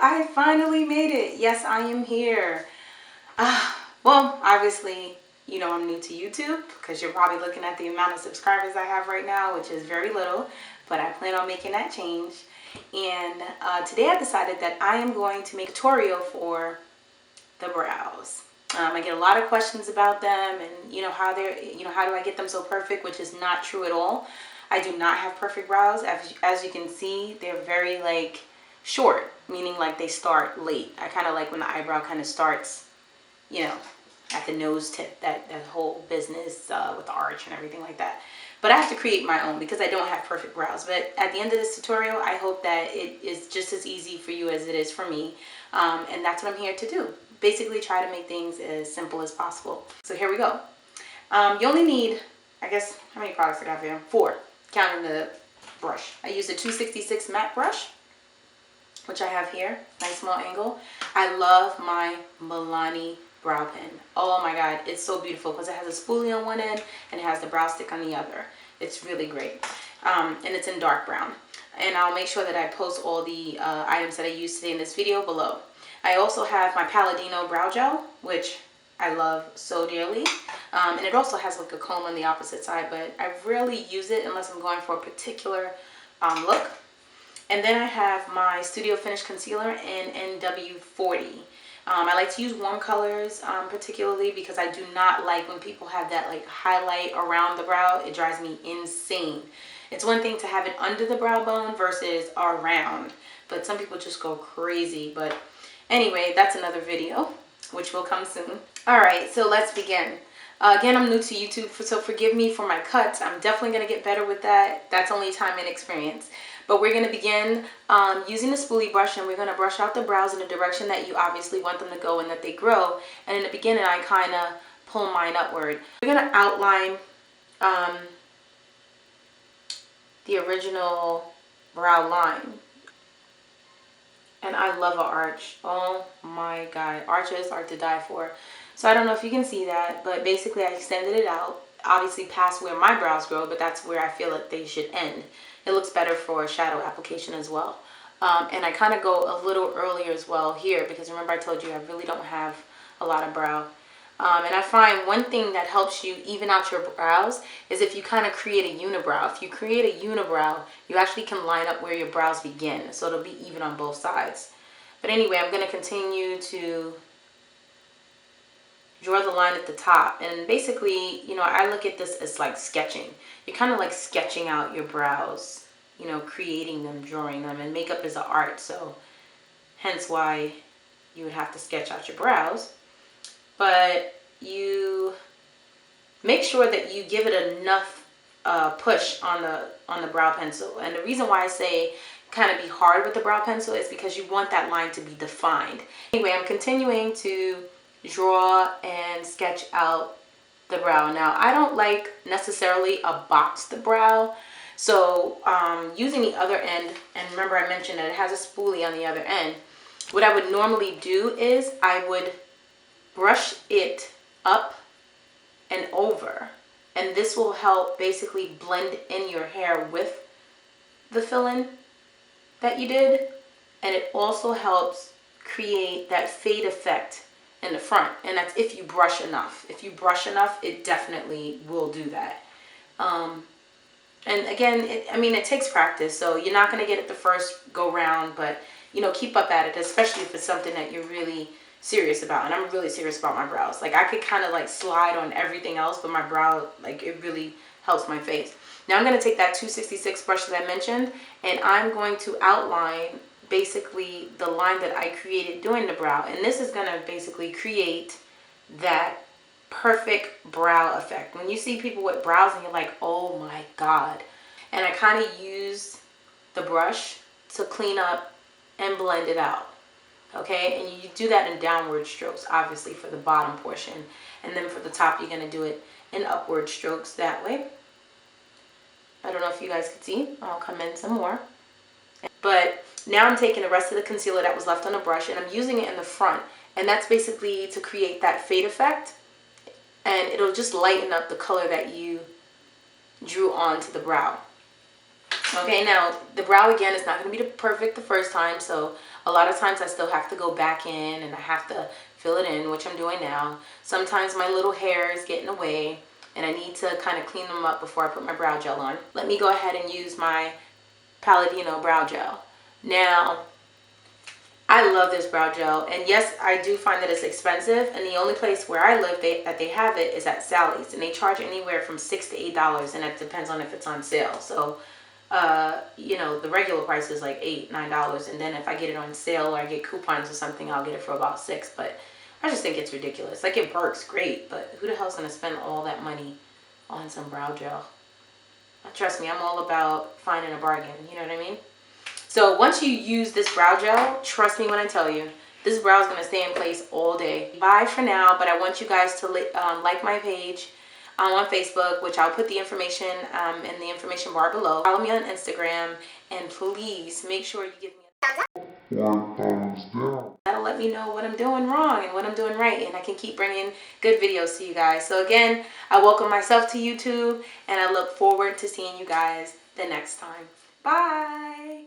I finally made it. Yes, I am here. Well, obviously, you know I'm new to YouTube because you're probably looking at the amount of subscribers I have right now, which is very little, but I plan on making that change. And today I decided that I am going to make a tutorial for the brows. I get a lot of questions about them and how do I get them so perfect, which is not true at all. I do not have perfect brows. As you can see, they're very like short, meaning like they start late. I kind of like when the eyebrow kind of starts, at the nose tip, that whole business with the arch and everything like that. But I have to create my own because I don't have perfect brows. But at the end of this tutorial, I hope that it is just as easy for you as it is for me. And that's what I'm here to do. Basically try to make things as simple as possible. So here we go. You only need, I guess, how many products I got here? 4, counting the brush. I use a 266 matte brush, which I have here, nice small angle. I love my Milani brow pen. Oh my god, it's so beautiful because it has a spoolie on one end and it has the brow stick on the other. It's really great. And it's in dark brown. And I'll make sure that I post all the items that I used today in this video below. I also have my Palladio brow gel, which I love so dearly. And it also has like a comb on the opposite side, but I rarely use it unless I'm going for a particular look. And then I have my Studio Finish Concealer in NW40. I like to use warm colors particularly because I do not like when people have that like highlight around the brow. It drives me insane. It's one thing to have it under the brow bone versus around, but some people just go crazy. But anyway, that's another video, which will come soon. Alright, so let's begin. Again, I'm new to YouTube, so forgive me for my cuts. I'm definitely going to get better with that. That's only time and experience. But we're going to begin using the spoolie brush, and we're going to brush out the brows in the direction that you obviously want them to go and that they grow. And in the beginning, I kind of pull mine upward. We're going to outline the original brow line. And I love an arch. Oh my god. Arches are to die for. So I don't know if you can see that, but basically I extended it out. Obviously past where my brows grow, but that's where I feel that they should end. It looks better for shadow application as well. And I kind of go a little earlier as well here because remember I told you I really don't have a lot of brow. And I find one thing that helps you even out your brows is if you kind of create a unibrow. If you create a unibrow, you actually can line up where your brows begin. So it'll be even on both sides. But anyway, I'm going to continue to draw the line at the top. And basically, I look at this as like sketching. You're kind of like sketching out your brows, creating them, drawing them. And makeup is an art, so hence why you would have to sketch out your brows. But you make sure that you give it enough push on the brow pencil. And the reason why I say kind of be hard with the brow pencil is because you want that line to be defined. Anyway, I'm continuing to draw and sketch out the brow. Now, I don't like necessarily a boxed brow. So using the other end, and remember I mentioned that it has a spoolie on the other end. What I would normally do is I would brush it up and over, and this will help basically blend in your hair with the fill-in that you did, and it also helps create that fade effect in the front, and that's if you brush enough. If you brush enough, it definitely will do that. And again, it takes practice, so you're not going to get it the first go round, but keep up at it, especially if it's something that you're really serious about. And I'm really serious about my brows. Like I could kind of like slide on everything else, but my brow, like it really helps my face. Now I'm going to take that 266 brush that I mentioned, and I'm going to outline basically the line that I created doing the brow. And this is going to basically create that perfect brow effect. When you see people with brows and you're like, oh my god. And I kind of use the brush to clean up and blend it out. Okay, and you do that in downward strokes, obviously, for the bottom portion. And then for the top, you're going to do it in upward strokes that way. I don't know if you guys can see. I'll come in some more. But now I'm taking the rest of the concealer that was left on the brush, and I'm using it in the front. And that's basically to create that fade effect. And it'll just lighten up the color that you drew onto the brow. Okay, now the brow again is not going to be perfect the first time, so a lot of times I still have to go back in and I have to fill it in, which I'm doing now. Sometimes my little hair is getting away and I need to kind of clean them up before I put my brow gel on. Let me go ahead and use my Palladio brow gel. Now, I love this brow gel, and yes, I do find that it's expensive, and the only place where I live that they have it is at Sally's, and they charge anywhere from $6 to $8, and it depends on if it's on sale. So you know, the regular price is like $8, $9, and then if I get it on sale or I get coupons or something, I'll get it for about $6. But I just think it's ridiculous. Like, it works great, but who the hell's gonna spend all that money on some brow gel? Trust me, I'm all about finding a bargain. You know what I mean? So once you use this brow gel, trust me when I tell you, this brow is gonna stay in place all day. Bye for now, but I want you guys to like my page. On Facebook, which I'll put the information in the information bar below. Follow me on Instagram, and please make sure you give me a thumbs up or thumbs down. That'll let me know what I'm doing wrong and what I'm doing right, and I can keep bringing good videos to you guys. So again, I welcome myself to YouTube, and I look forward to seeing you guys the next time. Bye!